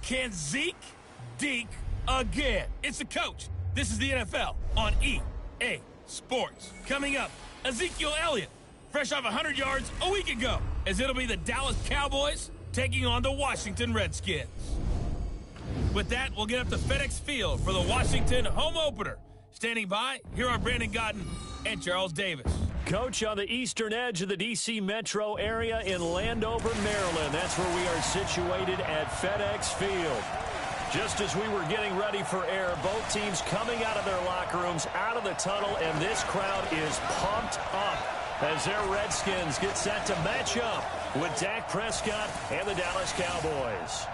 Can Zeke deke again? It's the coach. This is the NFL on EA Sports. Coming up, Ezekiel Elliott, fresh off 100 yards a week ago, as it'll be the Dallas Cowboys taking on the Washington Redskins. With that, we'll get up to FedEx Field for the Washington home opener. Standing by, here are Brandon Godden and Charles Davis. Coach, on the eastern edge of the D.C. metro area in Landover, Maryland. That's where we are situated at FedEx Field. Just as we were getting ready for air, both teams coming out of their locker rooms, out of the tunnel, and this crowd is pumped up as their Redskins get set to match up with Dak Prescott and the Dallas Cowboys.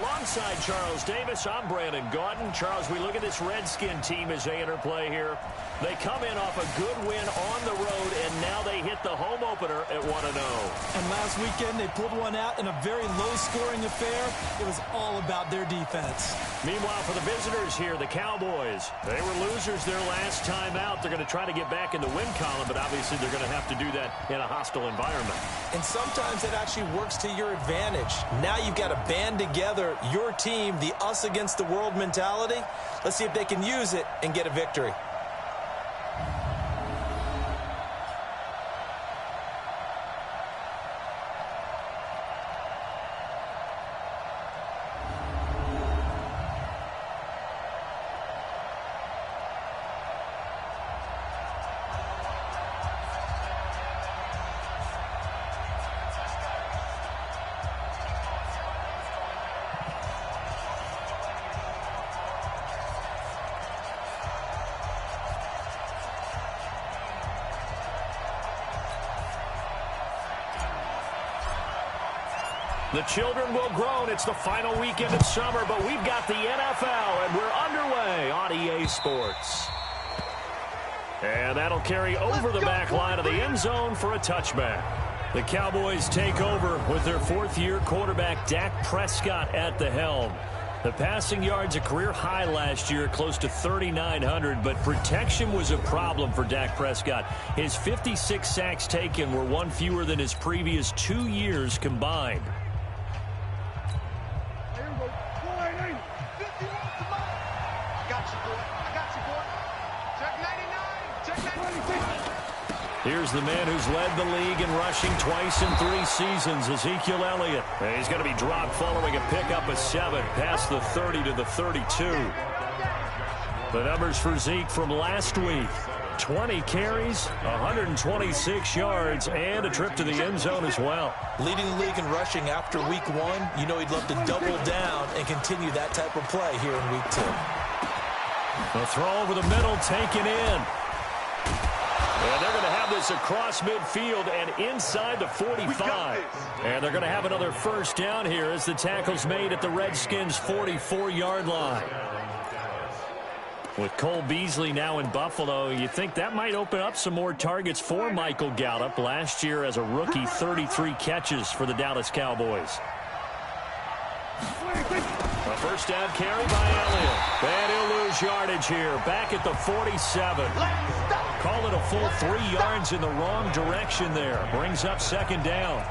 Alongside Charles Davis, I'm Brandon Gaudin. Charles, we look at this Redskin team as they interplay here. They come in off a good win on the road, and now they hit the home opener at 1-0. And last weekend, they pulled one out in a very low-scoring affair. It was all about their defense. Meanwhile, for the visitors here, the Cowboys, they were losers their last time out. They're going to try to get back in the win column, but obviously they're going to have to do that in a hostile environment. And sometimes it actually works to your advantage. Now you've got to band together your team, the us against the world mentality. Let's see if they can use it and get a victory. The children will groan. It's the final weekend of summer, but we've got the NFL, and we're underway on EA Sports. And that'll carry over the back line of the end zone for a touchback. The Cowboys take over with their fourth-year quarterback Dak Prescott at the helm. The passing yards a career high last year, close to 3,900, but protection was a problem for Dak Prescott. His 56 sacks taken were one fewer than his previous 2 years combined. Here's the man who's led the league in rushing twice in 3 seasons, Ezekiel Elliott. And he's going to be dropped following a pickup of 7 past the 30 to the 32. The numbers for Zeke from last week: 20 carries, 126 yards, and a trip to the end zone as well. Leading the league in rushing after week 1, you know he'd love to double down and continue that type of play here in week 2. The throw over the middle taken in. And they're going to have this across midfield and inside the 45. And they're going to have another first down here as the tackle's made at the Redskins' 44-yard line. With Cole Beasley now in Buffalo, you think that might open up some more targets for Michael Gallup. Last year as a rookie, 33 catches for the Dallas Cowboys. A first down carry by Elliott. And he'll lose yardage here. Back at the 47. Call it a full 3 yards in the wrong direction there. Brings up second down.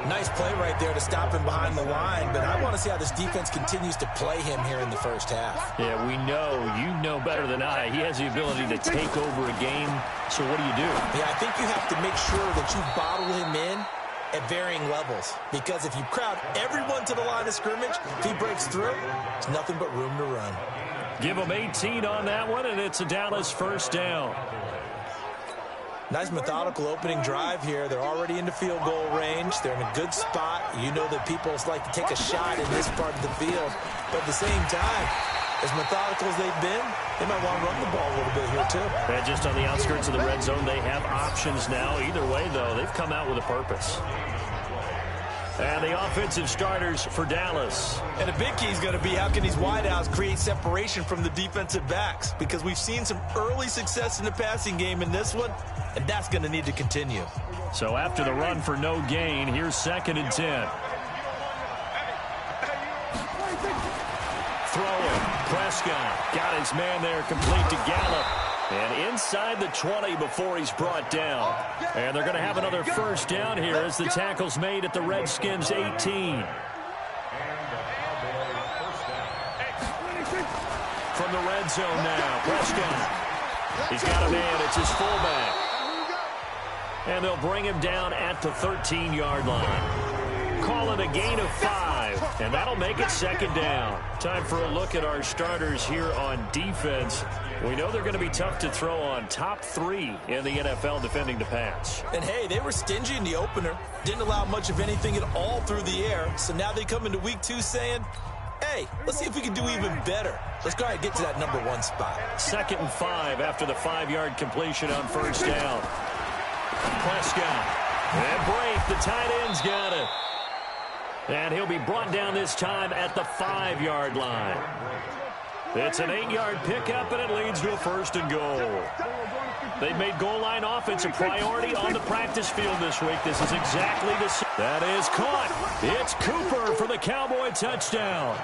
Nice play right there to stop him behind the line, but I want to see how this defense continues to play him here in the first half. Yeah, we know. You know better than I. He has the ability to take over a game. So what do you do? Yeah, I think you have to make sure that you bottle him in at varying levels, because if you crowd everyone to the line of scrimmage, if he breaks through, there's nothing but room to run. Give him 18 on that one, and it's a Dallas first down. Nice methodical opening drive here. They're already into field goal range. They're in a good spot. You know that people like to take a shot in this part of the field, but at the same time, as methodical as they've been, they might want to run the ball a little bit here too. And just on the outskirts of the red zone, they have options now. Either way, though, they've come out with a purpose. And the offensive starters for Dallas. And a big key is going to be how can these wideouts create separation from the defensive backs, because we've seen some early success in the passing game in this one, and that's going to need to continue. So after the run for no gain, here's 2nd and 10. Throwing. Prescott got his man there, complete to Gallup. And inside the 20 before he's brought down. And they're going to have another first down here as the tackle's made at the Redskins' 18. From the red zone now, Prescott. He's got a man. It's his fullback. And they'll bring him down at the 13-yard line. Call it a gain of 5, and that'll make it second down. Time for a look at our starters here on defense. We know they're going to be tough to throw on, top 3 in the NFL defending the pass. And, hey, they were stingy in the opener. Didn't allow much of anything at all through the air. So now they come into week 2 saying, hey, let's see if we can do even better. Let's go ahead and get to that number 1 spot. 2nd and 5 after the 5-yard completion on first down. Prescott. And Braith, the tight end's got it. And he'll be brought down this time at the 5-yard line. It's an 8-yard pickup, and it leads to a 1st and goal. They've made goal line offense a priority on the practice field this week. This is exactly the same. That is caught. It's Cooper for the Cowboy touchdown.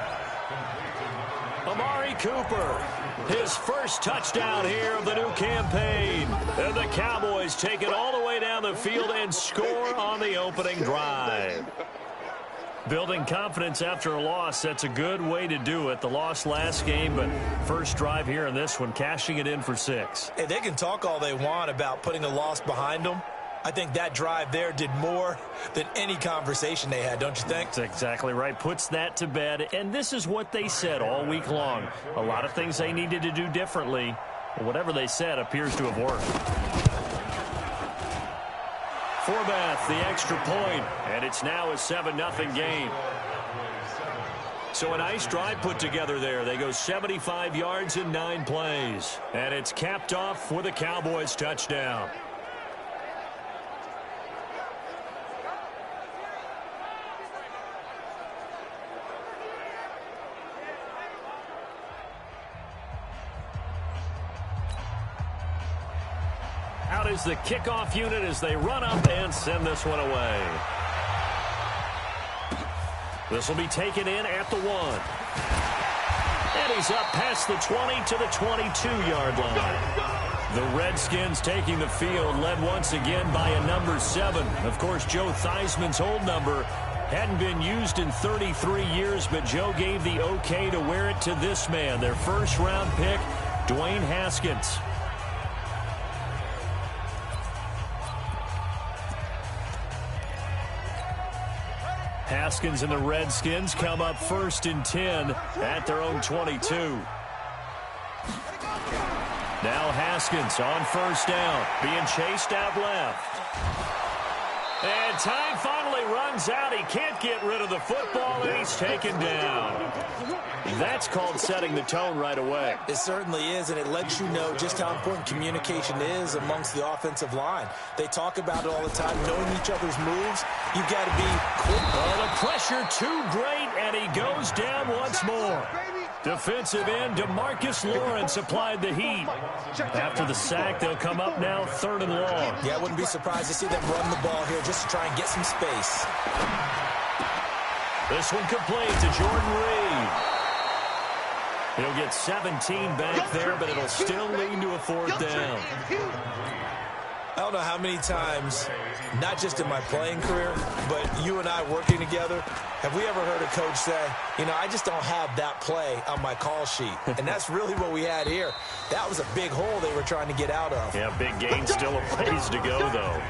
Amari Cooper, his first touchdown here of the new campaign. And the Cowboys take it all the way down the field and score on the opening drive. Building confidence after a loss, that's a good way to do it. The loss last game, but first drive here in this one, cashing it in for 6. Hey, they can talk all they want about putting a loss behind them. I think that drive there did more than any conversation they had, don't you think? That's exactly right. Puts that to bed. And this is what they said all week long. A lot of things they needed to do differently. But whatever they said appears to have worked. Forbath, the extra point, and it's now a 7-0 game. So a nice drive put together there. They go 75 yards in 9 plays. And it's capped off with a Cowboys touchdown. Out is the kickoff unit as they run up and send this one away. This will be taken in at the 1. And he's up past the 20 to the 22-yard line. The Redskins taking the field, led once again by a number 7. Of course, Joe Theismann's old number hadn't been used in 33 years, but Joe gave the okay to wear it to this man, their first-round pick, Dwayne Haskins. Haskins and the Redskins come up 1st and 10 at their own 22. Now Haskins on first down, being chased out left. And time finally runs out. He can't get rid of the football, and he's taken down. That's called setting the tone right away. It certainly is, and it lets you know just how important communication is amongst the offensive line. They talk about it all the time, knowing each other's moves. You've got to be quick. Oh, the pressure too great, and he goes down once more. Defensive end DeMarcus Lawrence applied the heat. After the sack, they'll come up now 3rd and long. Yeah, I wouldn't be surprised to see them run the ball here just to try and get some space. This one complete to Jordan Reed. He'll get 17 back there, but it'll still lead to a 4th down. I don't know how many times, not just in my playing career, but you and I working together, have we ever heard a coach say, you know, I just don't have that play on my call sheet. And that's really what we had here. That was a big hole they were trying to get out of. Yeah, big gain, still a ways to go, though.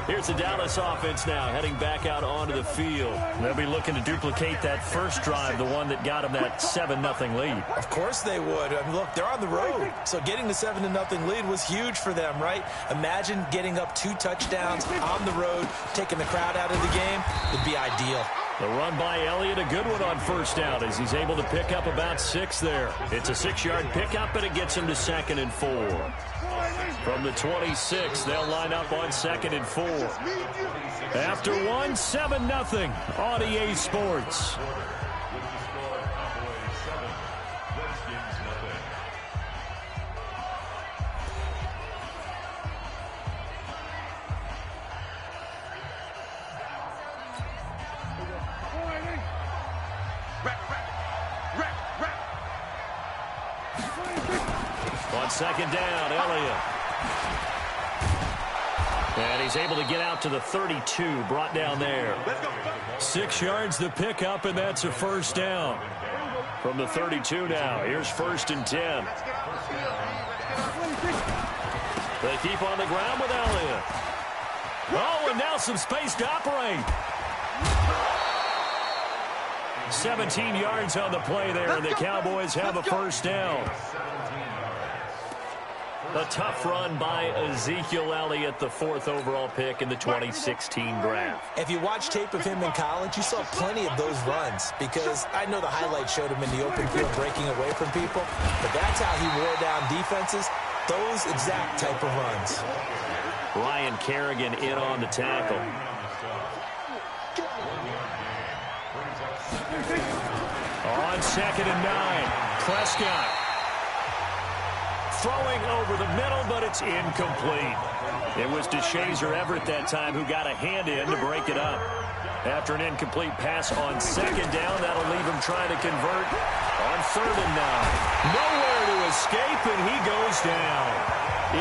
Here's the Dallas offense now, heading back out onto the field. They'll be looking to duplicate that first drive, the one that got them that 7-0 lead. Of course they would. I mean, look, they're on the road. So getting the 7-0 lead was huge for them, right? Imagine getting up 2 touchdowns on the road, taking the crowd out of the game. Would be ideal. The run by Elliott, a good one on first down as he's able to pick up about 6 there. It's a 6-yard pickup, and it gets him to 2nd and 4. From the 26, they'll line up on 2nd and 4. After 1, 7-0 on EA Sports. On 2nd down, Elliott. And he's able to get out to the 32, brought down there. 6 yards the pickup, and that's a first down. From the 32 now, here's 1st and 10. They keep on the ground with Elliott. Oh, and now some space to operate. 17 yards on the play there, and the Cowboys have a first down. A tough run by Ezekiel Elliott, the 4th overall pick in the 2016 draft. If you watch tape of him in college, you saw plenty of those runs, because I know the highlights showed him in the open field breaking away from people, but that's how he wore down defenses, those exact type of runs. Ryan Kerrigan in on the tackle. On 2nd and 9, Prescott. Throwing over the middle, but it's incomplete. It was DeShazer Everett that time who got a hand in to break it up. After an incomplete pass on 2nd down, that'll leave him trying to convert on 3rd and 9. Nowhere to escape, and he goes down.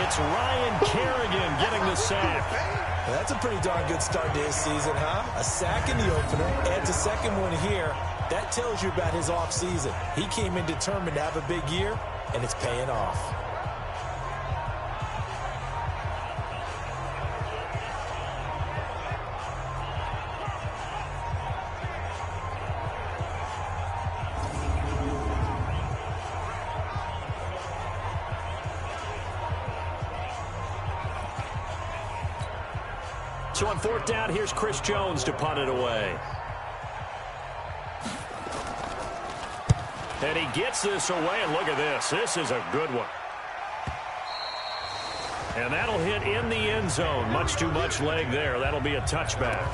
It's Ryan Kerrigan getting the sack. Well, that's a pretty darn good start to his season, huh? A sack in the opener, adds a second one here. That tells you about his offseason. He came in determined to have a big year, and it's paying off. So on 4th down, here's Chris Jones to punt it away. And he gets this away, and look at this. This is a good one. And that'll hit in the end zone. Much too much leg there. That'll be a touchback.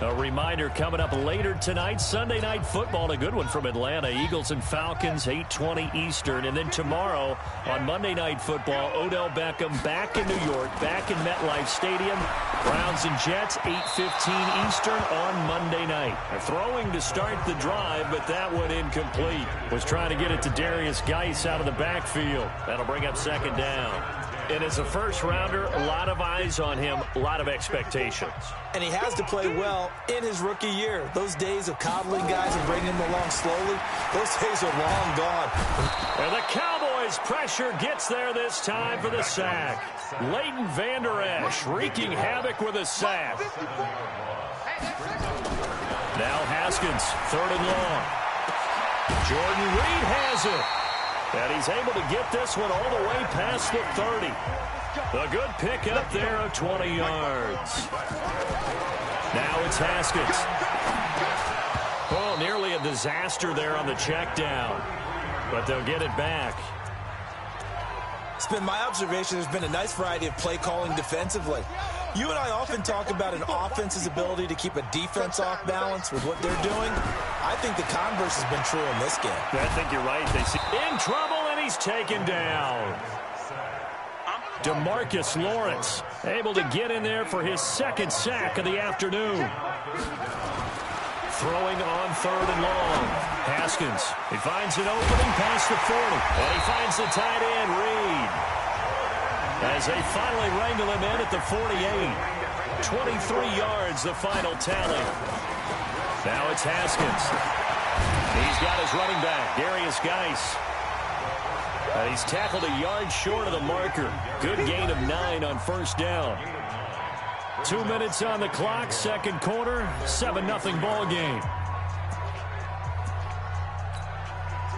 A reminder coming up later tonight, Sunday Night Football, a good one from Atlanta. Eagles and Falcons, 8:20 Eastern. And then tomorrow on Monday Night Football, Odell Beckham back in New York, back in MetLife Stadium. Browns and Jets, 8:15 Eastern on Monday night. Throwing to start the drive, but that one incomplete. Was trying to get it to Darius Geis out of the backfield. That'll bring up 2nd down. And as a first-rounder, a lot of eyes on him, a lot of expectations. And he has to play well in his rookie year. Those days of coddling guys and bringing them along slowly, those days are long gone. And the Cowboys pressure gets there this time for the sack. Leighton Vander Esch wreaking havoc with a sack. Now Haskins, 3rd and long. Jordan Reed has it. And he's able to get this one all the way past the 30. A good pickup there of 20 yards. Now it's Haskins. Oh, nearly a disaster there on the check down. But they'll get it back. It's been my observation there's been a nice variety of play calling defensively. You and I often talk about an offense's ability to keep a defense off balance with what they're doing. I think the converse has been true in this game. I think you're right. They see in trouble, and he's taken down. DeMarcus Lawrence able to get in there for his 2nd sack of the afternoon. Throwing on 3rd and long. Haskins, he finds an opening past the 40. And he finds the tight end, Reed. As they finally wrangle him in at the 48. 23 yards, the final tally. Now it's Haskins. He's got his running back, Darius Geis. And he's tackled a yard short of the marker. Good gain of 9 on 1st down. 2 minutes on the clock, 2nd quarter, 7-0 ball game.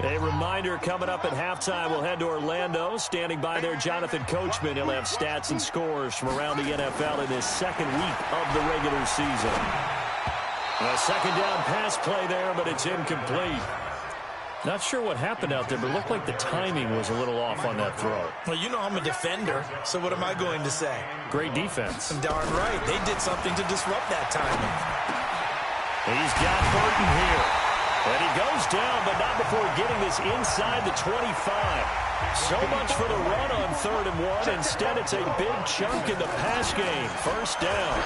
A reminder coming up at halftime, we'll head to Orlando. Standing by there, Jonathan Coachman. He'll have stats and scores from around the NFL in his 2nd week of the regular season. A 2nd down pass play there, but it's incomplete. Not sure what happened out there, but it looked like the timing was a little off on that throw. Well, you know I'm a defender, so what am I going to say? Great defense. Darn right. They did something to disrupt that timing. He's got Burton here. And he goes down, but not before getting this inside the 25. So much for the run on 3rd and 1. Instead, it's a big chunk in the pass game. 1st down.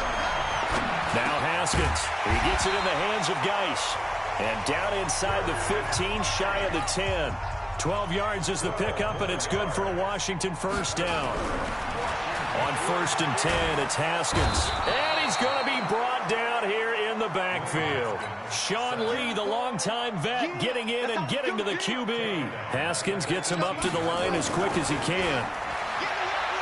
Now Haskins. He gets it in the hands of Geis. And down inside the 15, shy of the 10. 12 yards is the pickup, and it's good for a Washington 1st down. On 1st and 10, it's Haskins. And he's going to be brought down here in the backfield. Sean Lee, the longtime vet, getting in and getting to the QB. Haskins gets him up to the line as quick as he can.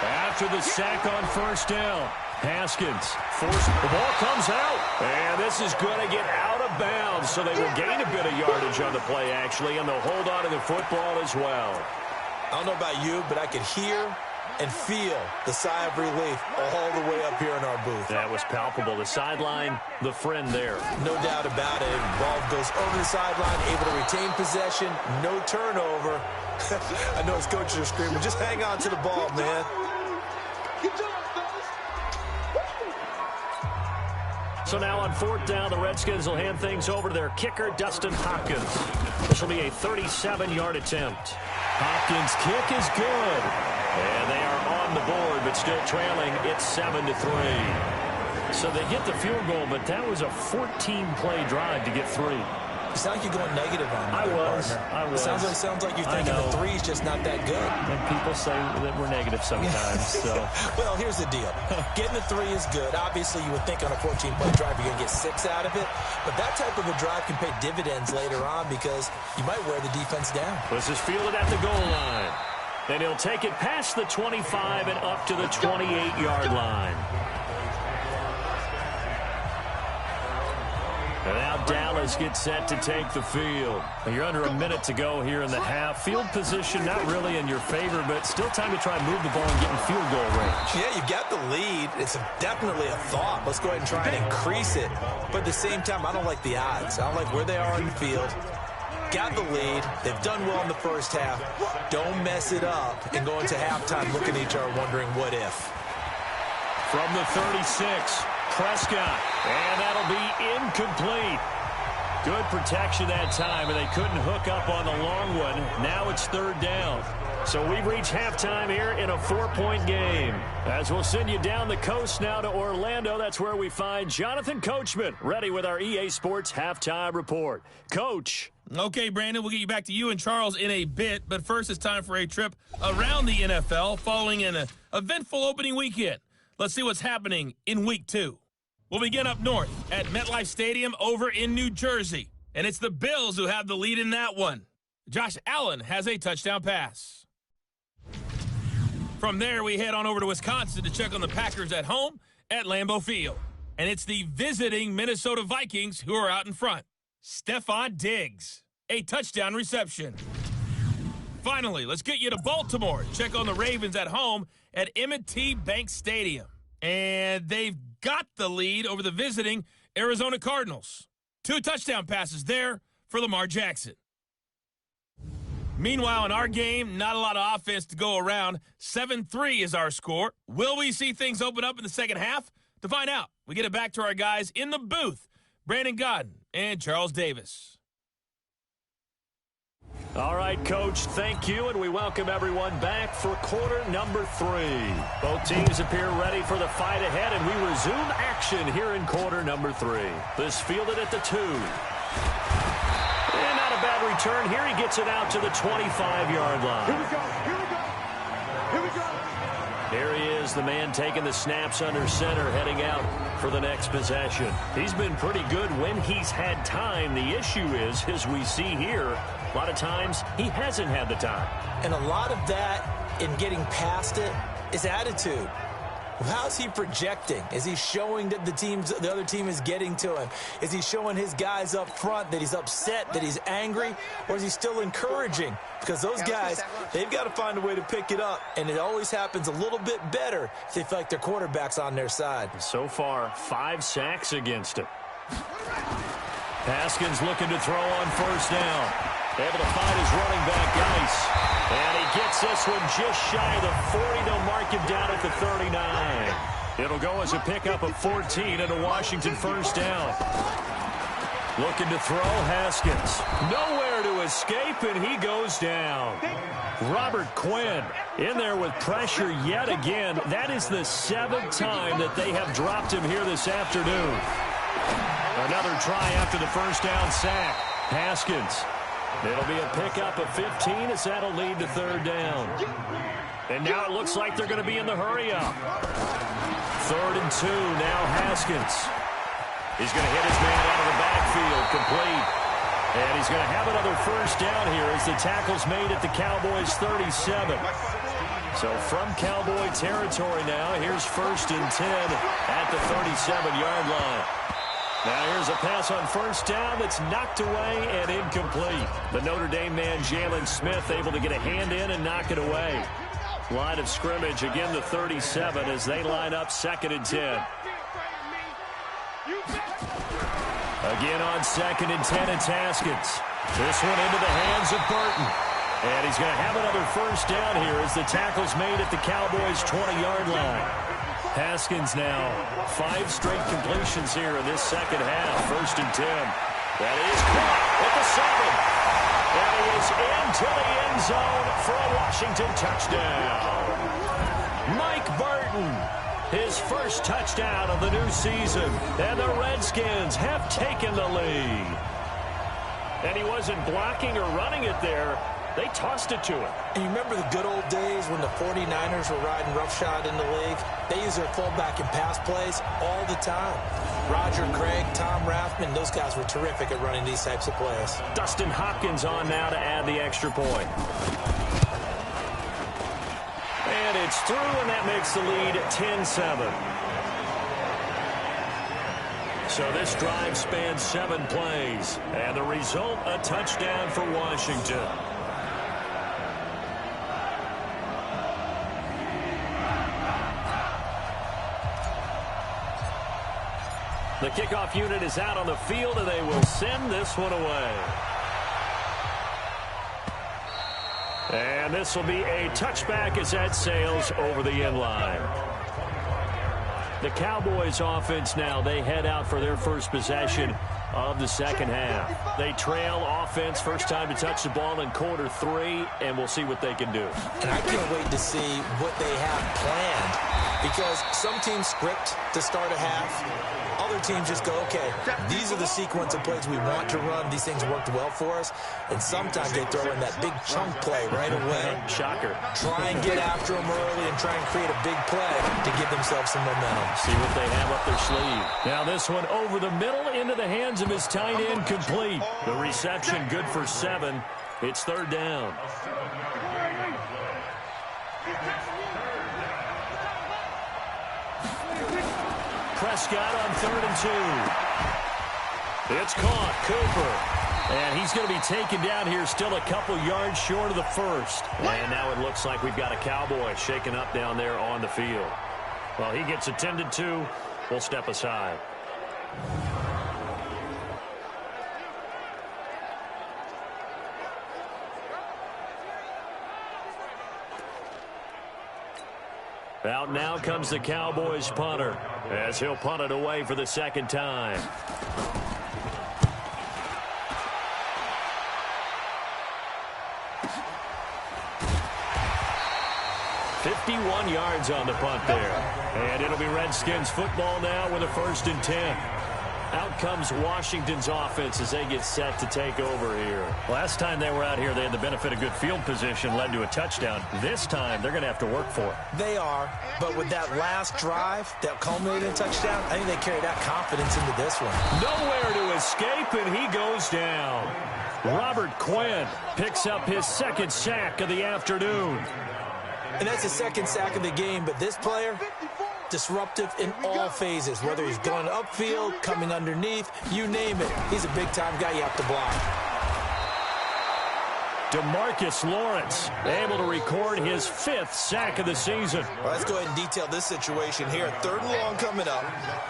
After the sack on 1st down, Haskins forced. The ball comes out. And this is going to get out of bounds, so they will gain a bit of yardage on the play, actually, and they'll hold on to the football as well. I don't know about you, but I could hear and feel the sigh of relief all the way up here in our booth. That was palpable. The sideline, the friend there. No doubt about it. Ball goes over the sideline, able to retain possession, no turnover. I know his coaches are screaming, just hang on to the ball, man. So now on 4th down, the Redskins will hand things over to their kicker, Dustin Hopkins. This will be a 37-yard attempt. Hopkins' kick is good. And they are on the board, but still trailing. It's 7-3. So they get the field goal, but that was a 14-play drive to get 3. You sound like you're going negative on me. I was. Sounds like you're thinking the 3's just not that good. And people say that we're negative sometimes. So. Well, here's the deal. Getting the 3 is good. Obviously, you would think on a 14-play drive you're going to get 6 out of it. But that type of a drive can pay dividends later on because you might wear the defense down. This is fielded at the goal line. And he'll take it past the 25 and up to the 28-yard line. And now Dallas gets set to take the field. You're under a minute to go here in the half. Field position not really in your favor, but still time to try and move the ball and get in field goal range. Yeah, you've got the lead. It's definitely a thought. Let's go ahead and try and increase it. But at the same time, I don't like the odds. I don't like where they are in the field. Got the lead. They've done well in the first half. Don't mess it up and go into halftime looking at each other wondering what if. From the 36, Prescott. And that'll be incomplete. Good protection that time, and they couldn't hook up on the long one. Now it's 3rd down. So we've reached halftime here in a 4-point game. As we'll send you down the coast now to Orlando, that's where we find Jonathan Coachman, ready with our EA Sports Halftime Report. Coach. Okay, Brandon, we'll get you back to you and Charles in a bit, but first it's time for a trip around the NFL following an eventful opening weekend. Let's see what's happening in Week 2. We'll begin up north at MetLife Stadium over in New Jersey, and it's the Bills who have the lead in that one. Josh Allen has a touchdown pass. From there, we head on over to Wisconsin to check on the Packers at home at Lambeau Field, and it's the visiting Minnesota Vikings who are out in front. Stephon Diggs, a touchdown reception. Finally, let's get you to Baltimore. Check on the Ravens at home at M&T Bank Stadium. And they've got the lead over the visiting Arizona Cardinals. 2 touchdown passes there for Lamar Jackson. Meanwhile, in our game, not a lot of offense to go around. 7-3 is our score. Will we see things open up in the second half? To find out, we get it back to our guys in the booth, Brandon Godden and Charles Davis. All right, Coach, thank you, and we welcome everyone back for quarter number 3. Both teams appear ready for the fight ahead, and we resume action here in quarter number 3. This fielded at the 2. And not a bad return here. He gets it out to the 25-yard line. Here we go, here we go, here we go. Here he is, the man taking the snaps under center, heading out for the next possession. He's been pretty good when he's had time. The issue is, as we see here, a lot of times he hasn't had the time. And a lot of that in getting past it is attitude. How's he projecting? Is he showing that the other team is getting to him? Is he showing his guys up front that he's upset, that he's angry? Or is he still encouraging? Because those guys, they've got to find a way to pick it up. And it always happens a little bit better if they feel like their quarterback's on their side. So far, 5 sacks against him. Haskins looking to throw on 1st down. Able to find his running back, Geis. And he gets this one just shy of the 40. They'll mark him down at the 39. It'll go as a pickup of 14 and a Washington 1st down. Looking to throw, Haskins. Nowhere to escape, and he goes down. Robert Quinn in there with pressure yet again. That is the 7th time that they have dropped him here this afternoon. Another try after the 1st down sack. Haskins It'll be a pickup of 15 as that'll lead to third down. And now it looks like they're going to be in the hurry-up. 3rd and 2, now Haskins. He's going to hit his man out of the backfield, complete. And he's going to have another first down here as the tackle's made at the Cowboys' 37. So from Cowboy territory now, here's 1st and 10 at the 37-yard line. Now here's a pass on first down that's knocked away and incomplete. The Notre Dame man, Jalen Smith, able to get a hand in and knock it away. Line of scrimmage, again the 37 as they line up 2nd and 10. Again on 2nd and 10, it's Haskins. This one into the hands of Burton. And he's going to have another first down here as the tackle's made at the Cowboys' 20-yard line. Haskins now 5 straight completions here in this second half. 1st and 10. That is caught at the 7. And he is into the end zone for a Washington touchdown. Mike Burton, his first touchdown of the new season. And the Redskins have taken the lead. And he wasn't blocking or running it there. They tossed it to him. And you remember the good old days when the 49ers were riding roughshod in the league? They used their fullback in pass plays all the time. Roger Craig, Tom Rathman, those guys were terrific at running these types of plays. Dustin Hopkins on now to add the extra point. And it's through, and that makes the lead 10-7. So this drive spans 7 plays. And the result, a touchdown for Washington. The kickoff unit is out on the field, and they will send this one away. And this will be a touchback as that sails over the end line. The Cowboys offense now, they head out for their first possession of the second half. They trail offense, first time to touch the ball in quarter 3, and we'll see what they can do. And I can't wait to see what they have planned, because some teams script to start a half. Other teams just go, okay, these are the sequence of plays we want to run. These things worked well for us. And sometimes they throw in that big chunk play right away. Shocker. Try and get after them early and try and create a big play to give themselves some momentum. See what they have up their sleeve. Now this one over the middle into the hands of his tight end, complete. The reception good for 7. It's 3rd down. Prescott on 3rd and 2. It's caught. Cooper. And he's going to be taken down here, still a couple yards short of the first. And now it looks like we've got a Cowboy shaken up down there on the field. Well, he gets attended to. We'll step aside. Out now comes the Cowboys punter as he'll punt it away for the second time. .51 yards on the punt there. And it'll be Redskins football now with a 1st and 10. Out comes Washington's offense as they get set to take over here. Last time they were out here, they had the benefit of good field position, led to a touchdown. This time, they're going to have to work for it. They are, but with that last drive that culminated in a touchdown, I think they carry that confidence into this one. Nowhere to escape, and he goes down. Robert Quinn picks up his 2nd sack of the afternoon. And that's the 2nd sack of the game, but this player, disruptive in all phases, whether he's going upfield, coming underneath, you name it. He's a big-time guy you have to block. DeMarcus Lawrence able to record his 5th sack of the season. Well, let's go ahead and detail this situation here. 3rd and long coming up,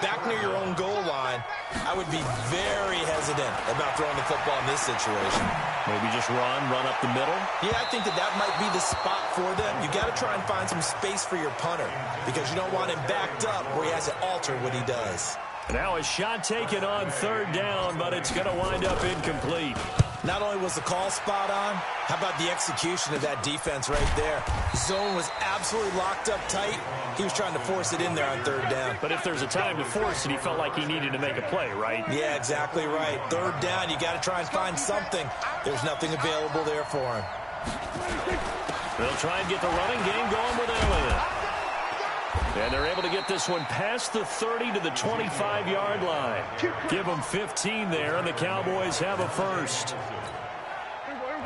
back near your own goal line. I would be very hesitant about throwing the football in this situation. Maybe just run up the middle? Yeah, I think that might be the spot for them. You got to try and find some space for your punter because you don't want him backed up where he has to alter what he does. Now a shot taken on 3rd down, but it's going to wind up incomplete. Not only was the call spot on, how about the execution of that defense right there? Zone was absolutely locked up tight. He was trying to force it in there on third down. But if there's a time to force it, he felt like he needed to make a play, right? Yeah, exactly right. Third down, you got to try and find something. There's nothing available there for him. They'll try and get the running game going with Elliott. And they're able to get this one past the 30 to the 25-yard line. Give them 15 there, and the Cowboys have a first.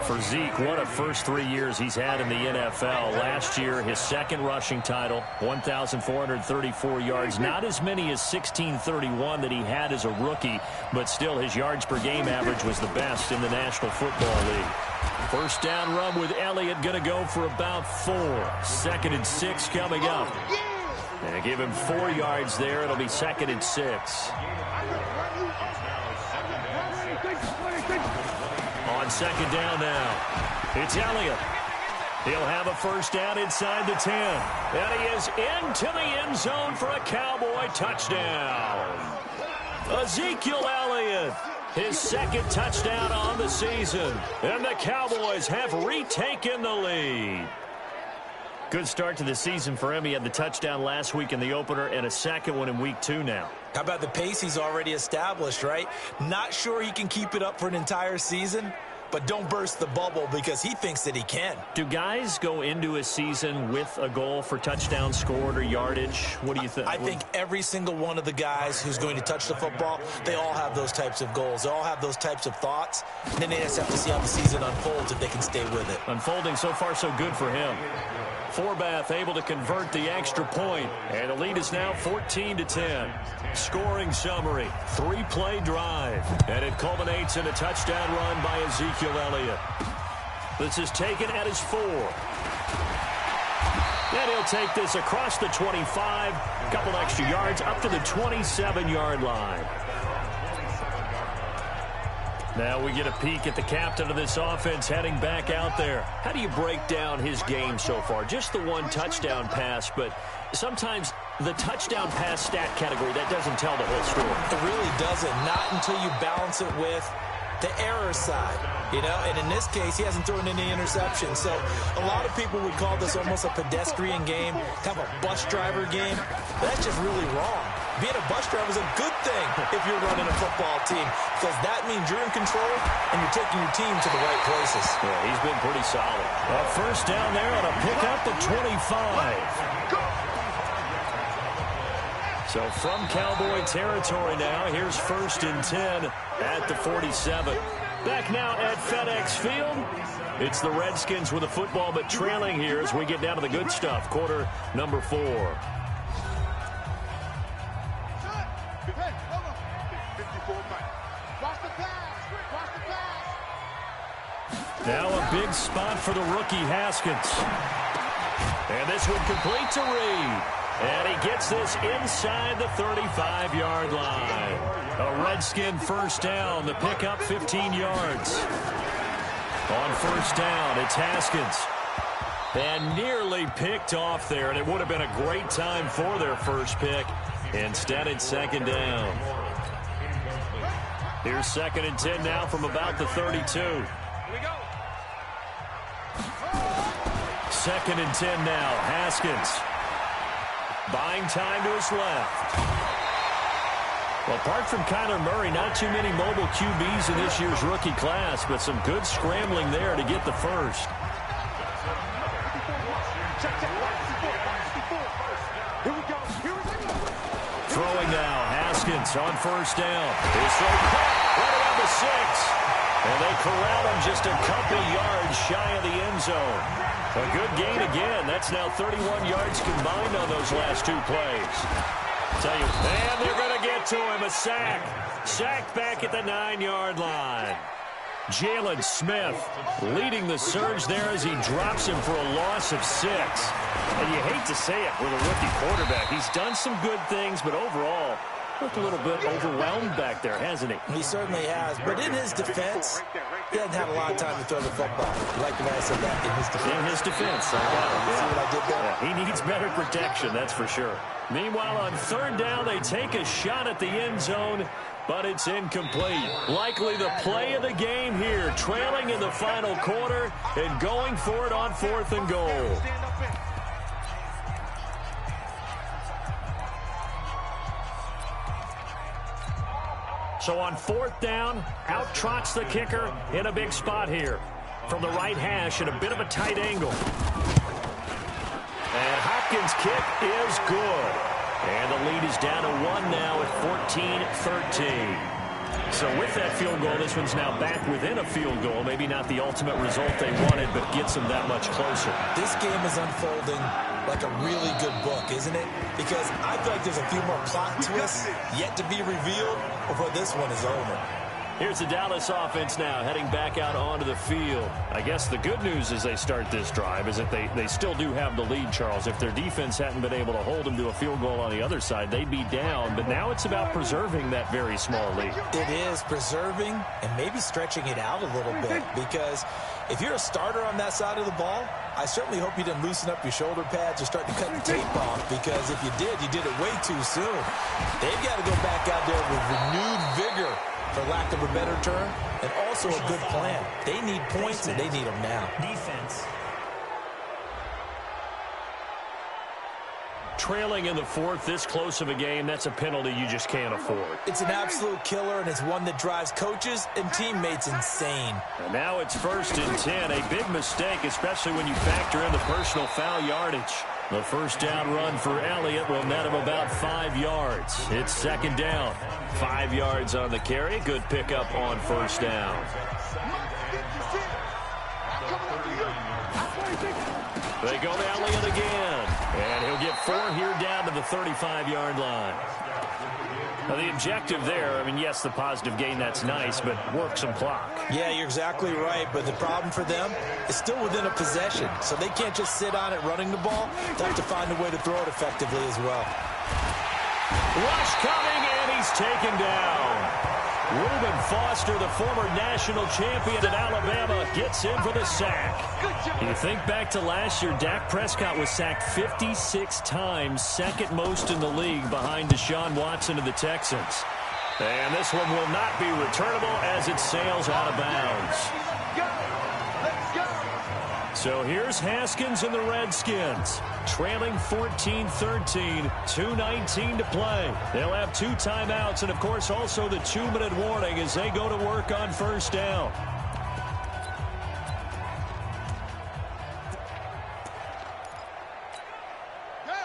For Zeke, what a first 3 years he's had in the NFL. Last year, his second rushing title, 1,434 yards. Not as many as 1,631 that he had as a rookie, but still his yards per game average was the best in the National Football League. First down run with Elliott going to go for about 4. 2nd and 6 coming up. And give him 4 yards there. It'll be 2nd and 6. On second down now, it's Elliott. He'll have a first down inside the 10. And he is into the end zone for a Cowboy touchdown. Ezekiel Elliott, his second touchdown on the season. And the Cowboys have retaken the lead. Good start to the season for him. He had the touchdown last week in the opener and a second one in week 2 now. How about the pace he's already established, right? Not sure he can keep it up for an entire season, but don't burst the bubble because he thinks that he can. Do guys go into a season with a goal for touchdown scored or yardage? What do you think? I think every single one of the guys who's going to touch the football, they all have those types of goals. They all have those types of thoughts. And then they just have to see how the season unfolds if they can stay with it. Unfolding so far so good for him. Forbath able to convert the extra point, and the lead is now 14-10. Scoring summary, 3-play drive, and it culminates in a touchdown run by Ezekiel Elliott. This is taken at his 4. And he'll take this across the 25, a couple extra yards up to the 27-yard line. Now we get a peek at the captain of this offense heading back out there. How do you break down his game so far? Just the one touchdown pass, but sometimes the touchdown pass stat category, that doesn't tell the whole story. It really doesn't. Not until you balance it with the error side, you know, and in this case, he hasn't thrown any interceptions. So a lot of people would call this almost a pedestrian game, kind of a bus driver game. That's just really wrong. Being a bus driver is a good thing if you're running a football team because that means you're in control and you're taking your team to the right places. Yeah, he's been pretty solid. A first down there on a pickup at 25. So from Cowboy territory now, here's 1st and 10 at the 47. Back now at FedEx Field. It's the Redskins with the football, but trailing here as we get down to the good stuff. Quarter number 4. Now a big spot for the rookie Haskins. And this one complete to Reed. And he gets this inside the 35-yard line. A Redskin first down. The pickup 15 yards. On first down, it's Haskins. And nearly picked off there. And it would have been a great time for their first pick. Instead, it's second down. Here's 2nd and 10 now from about the 32. 2nd and 10 now. Haskins buying time to his left. Well, apart from Kyler Murray, not too many mobile QBs in this year's rookie class, but some good scrambling there to get the first. Throwing now, Haskins on first down. His throw caught right around the 6. And they corral him just a couple yards shy of the end zone. A good gain again. That's now 31 yards combined on those last 2 plays. Tell you, and they're going to get to him. A sack. Sacked back at the 9-yard line. Jalen Smith leading the surge there as he drops him for a loss of 6. And you hate to say it with a rookie quarterback. He's done some good things, but overall, looked a little bit overwhelmed back there, hasn't he? He certainly has. But in his defense, he hasn't had a lot of time to throw the football. You like the way I said that? In his defense. In his defense. See what I did there? Yeah, he needs better protection, that's for sure. Meanwhile, on third down, they take a shot at the end zone. but it's incomplete. Likely the play of the game here, trailing in the final quarter and going for it on 4th and goal. So on 4th down, out trots the kicker in a big spot here. From the right hash at a bit of a tight angle. And Hopkins' kick is good. And the lead is down to 1 now at 14-13. So with that field goal, this one's now back within a field goal. Maybe not the ultimate result they wanted, but gets them that much closer. This game is unfolding like a really good book, isn't it? Because I feel like there's a few more plot twists yet to be revealed before this one is over. Here's the Dallas offense now heading back out onto the field. I guess the good news as they start this drive is that they still do have the lead, Charles. If their defense hadn't been able to hold them to a field goal on the other side, they'd be down. But now it's about preserving that very small lead. It is preserving and maybe stretching it out a little bit, because if you're a starter on that side of the ball, I certainly hope you didn't loosen up your shoulder pads or start to cut the tape off, because if you did it way too soon. They've got to go back out there with renewed vigor, for lack of a better term, and also a good plan. They need points, and they need them now. Defense. Trailing in the 4th, this close of a game, that's a penalty you just can't afford. It's an absolute killer, and it's one that drives coaches and teammates insane. And now it's 1st and 10, a big mistake, especially when you factor in the personal foul yardage. The first down run for Elliott will net him about 5 yards. It's 2nd down. 5 yards on the carry. Good pickup on 1st down. They go to Elliott again. And he'll get 4 here down to the 35-yard line. Now, the objective there, I mean, yes, the positive gain, that's nice, but work some clock. Yeah, you're exactly right, but the problem for them is still within a possession, so they can't just sit on it running the ball. They have to find a way to throw it effectively as well. Rush coming, and he's taken down. Reuben Foster, the former national champion at Alabama, gets in for the sack. You think back to last year, Dak Prescott was sacked 56 times, second most in the league behind Deshaun Watson of the Texans. And this one will not be returnable as it sails out of bounds. So here's Haskins and the Redskins, trailing 14-13, 2:19 to play. They'll have 2 timeouts and, of course, also the 2-minute warning as they go to work on 1st down.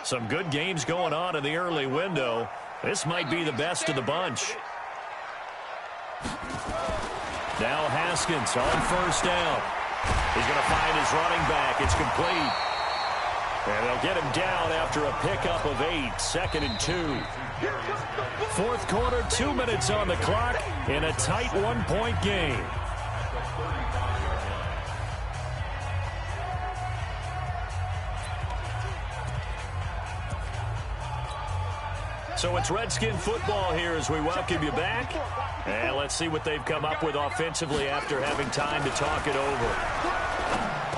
Some good games going on in the early window. This might be the best of the bunch. Now Haskins on 1st down. He's going to find his running back. It's complete. And they'll get him down after a pickup of 8, 2nd and 2. 4th quarter, 2 minutes on the clock in a tight 1-point game. So it's Redskin football here as we welcome you back. And let's see what they've come up with offensively after having time to talk it over.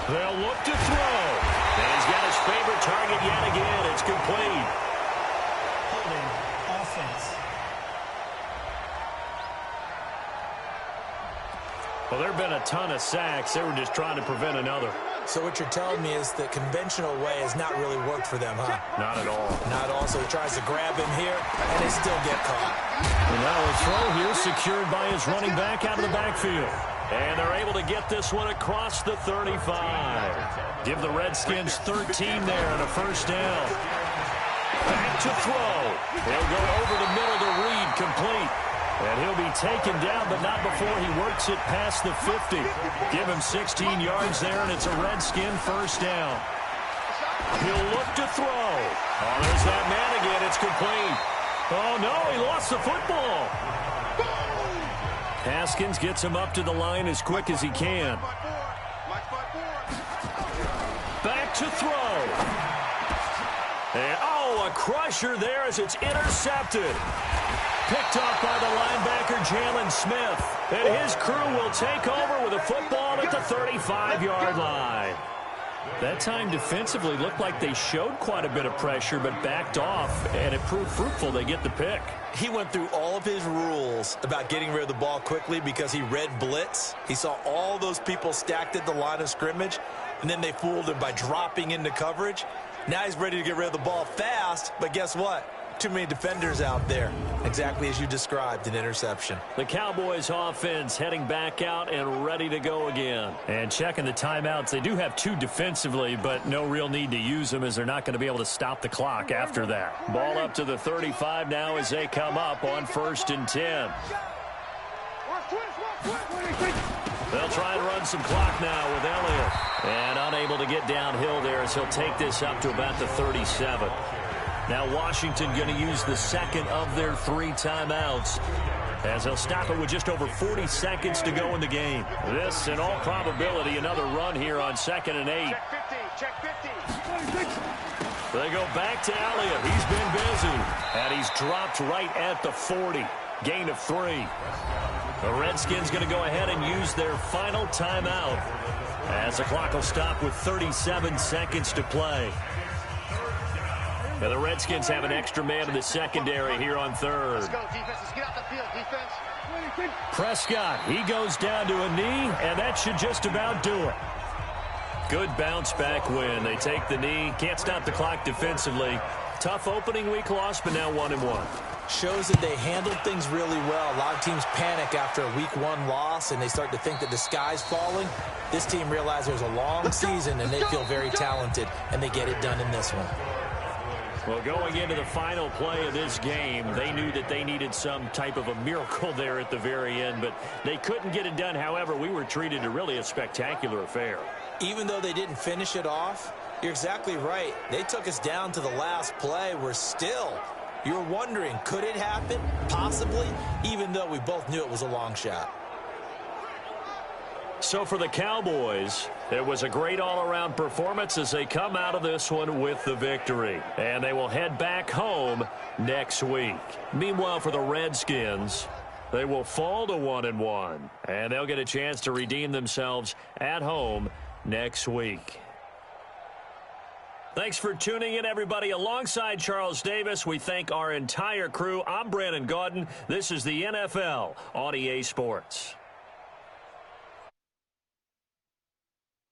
They'll look to throw. And he's got his favorite target yet again. It's complete. Holding offense. Well, there have been a ton of sacks. They were just trying to prevent another. So what you're telling me is the conventional way has not really worked for them, huh? Not at all. Not all. So he tries to grab him here, and they still get caught. And now a throw here secured by his running back out of the backfield. And they're able to get this one across the 35. Give the Redskins 13 there and a 1st down. Back to throw. He'll go over the middle to Reed, complete. And he'll be taken down, but not before he works it past the 50. Give him 16 yards there, and it's a Redskin 1st down. He'll look to throw. Oh, there's that man again. It's complete. Oh, no, he lost the football. Haskins gets him up to the line as quick as he can. Back to throw. And, oh, a crusher there as it's intercepted. Picked off by the linebacker, Jalen Smith. And his crew will take over with a football at the 35-yard line. That time defensively looked like they showed quite a bit of pressure but backed off, and it proved fruitful. They get the pick. He went through all of his rules about getting rid of the ball quickly because he read blitz. He saw all those people stacked at the line of scrimmage, and then they fooled him by dropping into coverage. Now he's ready to get rid of the ball fast, but guess what? Too many defenders out there. Exactly as you described, an interception. The Cowboys offense heading back out and ready to go again. And checking the timeouts, they do have 2 defensively, but no real need to use them as they're not going to be able to stop the clock after that. Ball up to the 35 now as they come up on 1st and 10. They'll try and run some clock now with Elliott. And unable to get downhill there as he'll take this up to about the 37. Now Washington going to use the second of their 3 timeouts as they'll stop it with just over 40 seconds to go in the game. This, in all probability, another run here on 2nd and 8. Check 50. They go back to Elliott. He's been busy. And he's dropped right at the 40. Gain of 3. The Redskins going to go ahead and use their final timeout as the clock will stop with 37 seconds to play. Now the Redskins have an extra man in the secondary here on 3rd. Let's go, defense. Let's get out the field, defense. Prescott, he goes down to a knee, and that should just about do it. Good bounce back win. They take the knee. Can't stop the clock defensively. Tough opening week loss, but now 1-1. Shows that they handled things really well. A lot of teams panic after a week 1 loss, and they start to think that the sky's falling. This team realized there's a long season, and they feel very talented, and they get it done in this one. Well, going into the final play of this game, they knew that they needed some type of a miracle there at the very end, but they couldn't get it done. However, we were treated to really a spectacular affair. Even though they didn't finish it off, you're exactly right. They took us down to the last play. You're wondering, could it happen? Possibly, even though we both knew it was a long shot. So for the Cowboys, it was a great all-around performance as they come out of this one with the victory. And they will head back home next week. Meanwhile, for the Redskins, they will fall to 1-1. And they'll get a chance to redeem themselves at home next week. Thanks for tuning in, everybody. Alongside Charles Davis, we thank our entire crew. I'm Brandon Gaudin. This is the NFL on EA Sports.